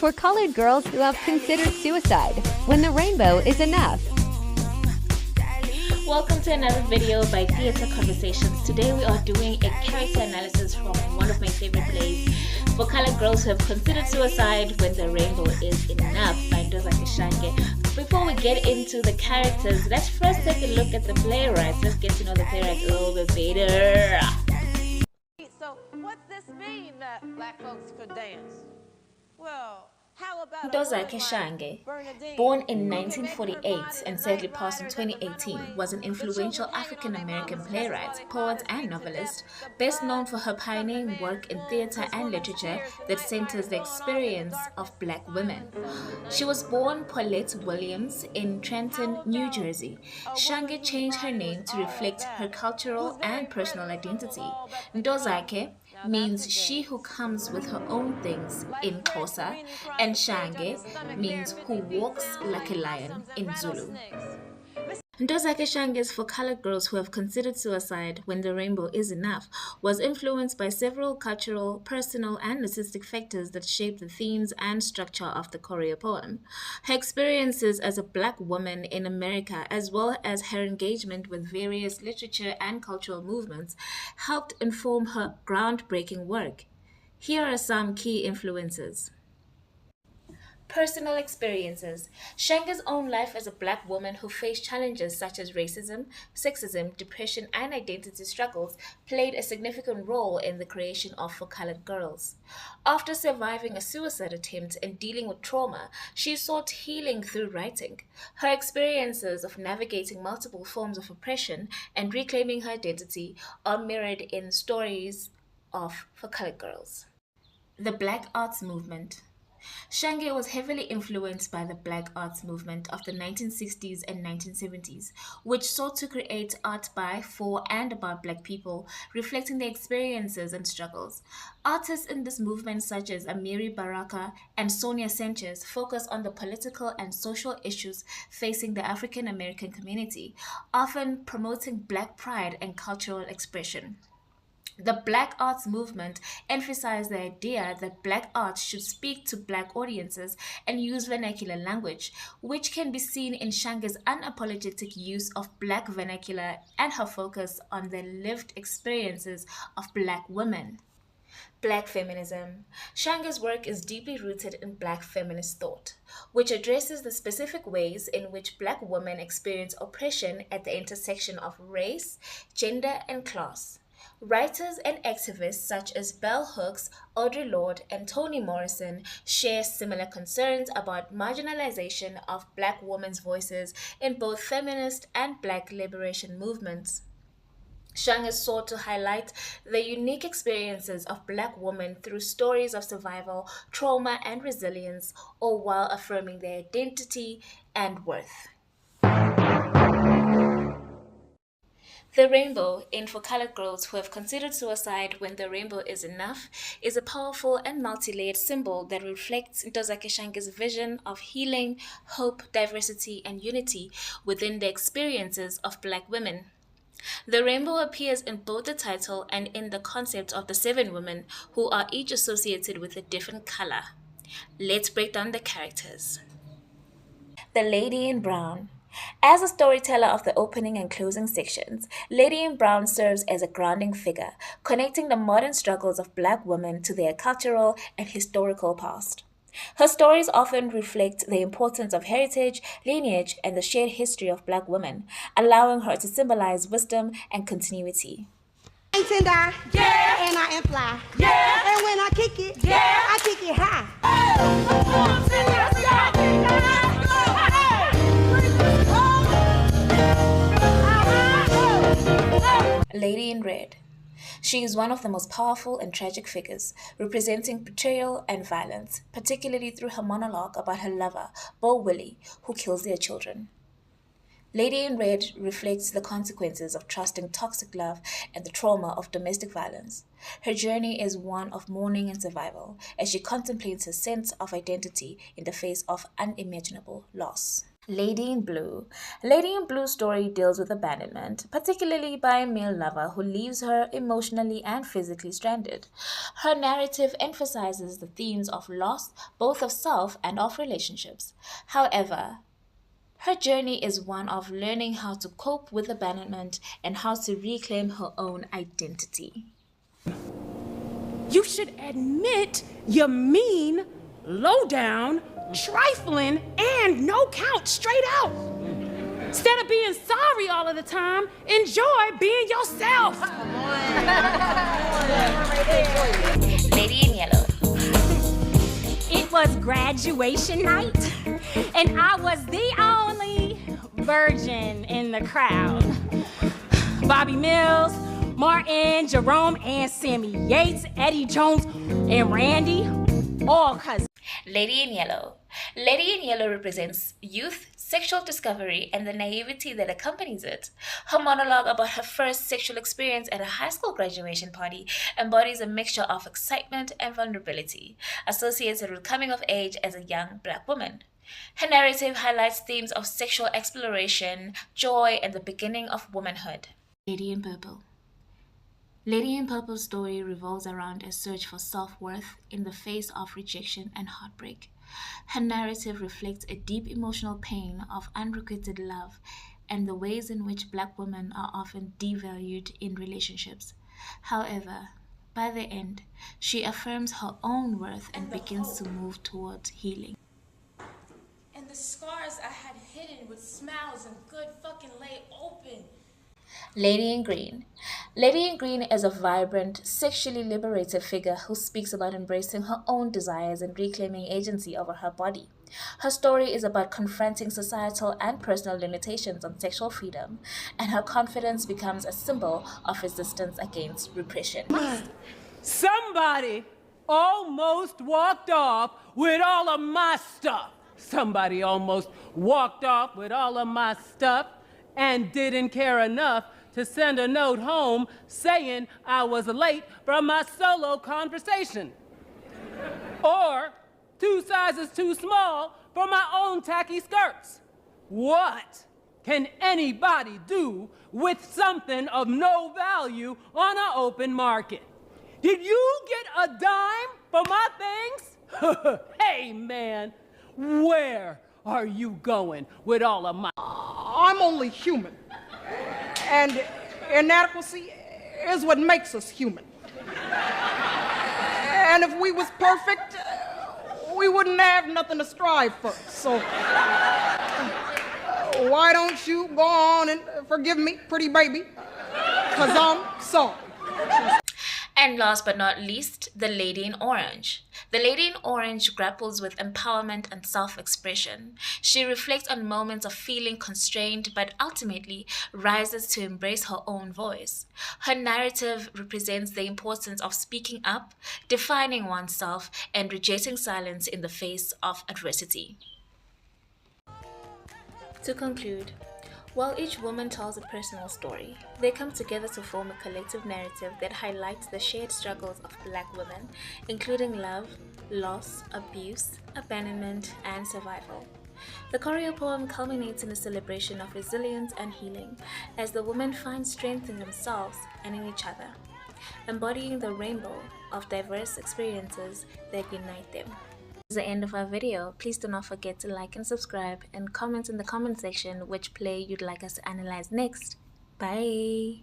for colored girls who have considered suicide when the rainbow is enough. Welcome to another video by Theatre Conversations. Today we are doing a character analysis from one of my favorite plays for colored girls who have considered suicide when the rainbow is enough by Ntozake Shange. Before we get into the characters, let's first take a look at the playwrights. Let's get to know the playwrights a little bit better. So what's this mean that black folks could dance? Well, how about Ntozake Shange, born in 1948 and sadly passed in 2018, was an influential African-American playwright, poet and novelist, best known for her pioneering work in theater and literature that centers the experience of black women. She was born Paulette Williams in Trenton, New Jersey. Shange changed her name to reflect her cultural and personal identity. Ntozake means she who comes with her own things in Xhosa, and Shange means who walks like a lion in Zulu. Ntozake Shange's For Colored Girls Who Have Considered Suicide When the Rainbow Is Enough was influenced by several cultural, personal, and artistic factors that shaped the themes and structure of the choreo poem. Her experiences as a black woman in America, as well as her engagement with various literature and cultural movements, helped inform her groundbreaking work. Here are some key influences. Personal experiences. Shange's own life as a black woman who faced challenges such as racism, sexism, depression, and identity struggles played a significant role in the creation of For Colored Girls. After surviving a suicide attempt and dealing with trauma, she sought healing through writing. Her experiences of navigating multiple forms of oppression and reclaiming her identity are mirrored in stories of For Colored Girls. The Black Arts Movement. Shange was heavily influenced by the Black Arts movement of the 1960s and 1970s, which sought to create art by, for, and about black people, reflecting their experiences and struggles. Artists in this movement such as Amiri Baraka and Sonia Sanchez focus on the political and social issues facing the African American community, often promoting black pride and cultural expression. The Black Arts movement emphasized the idea that black art should speak to black audiences and use vernacular language, which can be seen in Shange's unapologetic use of black vernacular and her focus on the lived experiences of black women. Black feminism. Shange's work is deeply rooted in black feminist thought, which addresses the specific ways in which black women experience oppression at the intersection of race, gender, and class. Writers and activists such as Bell Hooks, Audre Lorde, and Toni Morrison share similar concerns about marginalization of black women's voices in both feminist and black liberation movements. Shange sought to highlight the unique experiences of black women through stories of survival, trauma, and resilience, all while affirming their identity and worth. The rainbow, in For Colored Girls Who Have Considered Suicide When the Rainbow Is Enough, is a powerful and multi-layered symbol that reflects Ntozake Shange's vision of healing, hope, diversity, and unity within the experiences of black women. The rainbow appears in both the title and in the concept of the 7 women, who are each associated with a different color. Let's break down the characters. The Lady in Brown. As a storyteller of the opening and closing sections, Lady in Brown serves as a grounding figure, connecting the modern struggles of black women to their cultural and historical past. Her stories often reflect the importance of heritage, lineage, and the shared history of black women, allowing her to symbolize wisdom and continuity. And I, yeah, and I imply, yeah, and when I kick it, yeah, I kick it high. Lady in Red. She is one of the most powerful and tragic figures, representing betrayal and violence, particularly through her monologue about her lover, Bo Willie, who kills their children. Lady in Red reflects the consequences of trusting toxic love and the trauma of domestic violence. Her journey is one of mourning and survival, as she contemplates her sense of identity in the face of unimaginable loss. Lady in Blue. Lady in Blue's story deals with abandonment, particularly by a male lover who leaves her emotionally and physically stranded. Her narrative emphasizes the themes of loss, both of self and of relationships. However, her journey is one of learning how to cope with abandonment and how to reclaim her own identity. You should admit you're mean, low down, trifling, and no count straight out. Instead of being sorry all of the time, enjoy being yourself. Lady in Yellow. It was graduation night, and I was the only virgin in the crowd. Bobby Mills, Martin, Jerome, and Sammy Yates, Eddie Jones, and Randy, all cousins. Lady in Yellow. Lady in Yellow represents youth, sexual discovery, and the naivety that accompanies it. Her monologue about her first sexual experience at a high school graduation party embodies a mixture of excitement and vulnerability, associated with coming of age as a young Black woman. Her narrative highlights themes of sexual exploration, joy, and the beginning of womanhood. Lady in Purple. Lady in Purple's story revolves around a search for self-worth in the face of rejection and heartbreak. Her narrative reflects a deep emotional pain of unrequited love and the ways in which Black women are often devalued in relationships. However, by the end, she affirms her own worth and begins to move towards healing. And the scars I had hidden with smiles and good fucking lay open. Lady in Green. Lady in Green is a vibrant, sexually liberated figure who speaks about embracing her own desires and reclaiming agency over her body. Her story is about confronting societal and personal limitations on sexual freedom, and her confidence becomes a symbol of resistance against repression. Somebody almost walked off with all of my stuff. Somebody almost walked off with all of my stuff and didn't care enough to send a note home saying I was late from my solo conversation. Or 2 sizes too small for my own tacky skirts. What can anybody do with something of no value on an open market? Did you get a dime for my things? Hey man, where are you going with all of my... I'm only human, and inadequacy is what makes us human. And if we was perfect, we wouldn't have nothing to strive for. So why don't you go on and forgive me, pretty baby, 'cause I'm sorry. And last but not least, the Lady in Orange. The Lady in Orange grapples with empowerment and self-expression. She reflects on moments of feeling constrained, but ultimately rises to embrace her own voice. Her narrative represents the importance of speaking up, defining oneself, and rejecting silence in the face of adversity. To conclude, while each woman tells a personal story, they come together to form a collective narrative that highlights the shared struggles of Black women, including love, loss, abuse, abandonment, and survival. The choreo poem culminates in a celebration of resilience and healing as the women find strength in themselves and in each other, embodying the rainbow of diverse experiences that unite them. This is the end of our video. Please do not forget to like and subscribe and comment in the comment section which play you'd like us to analyze next. Bye!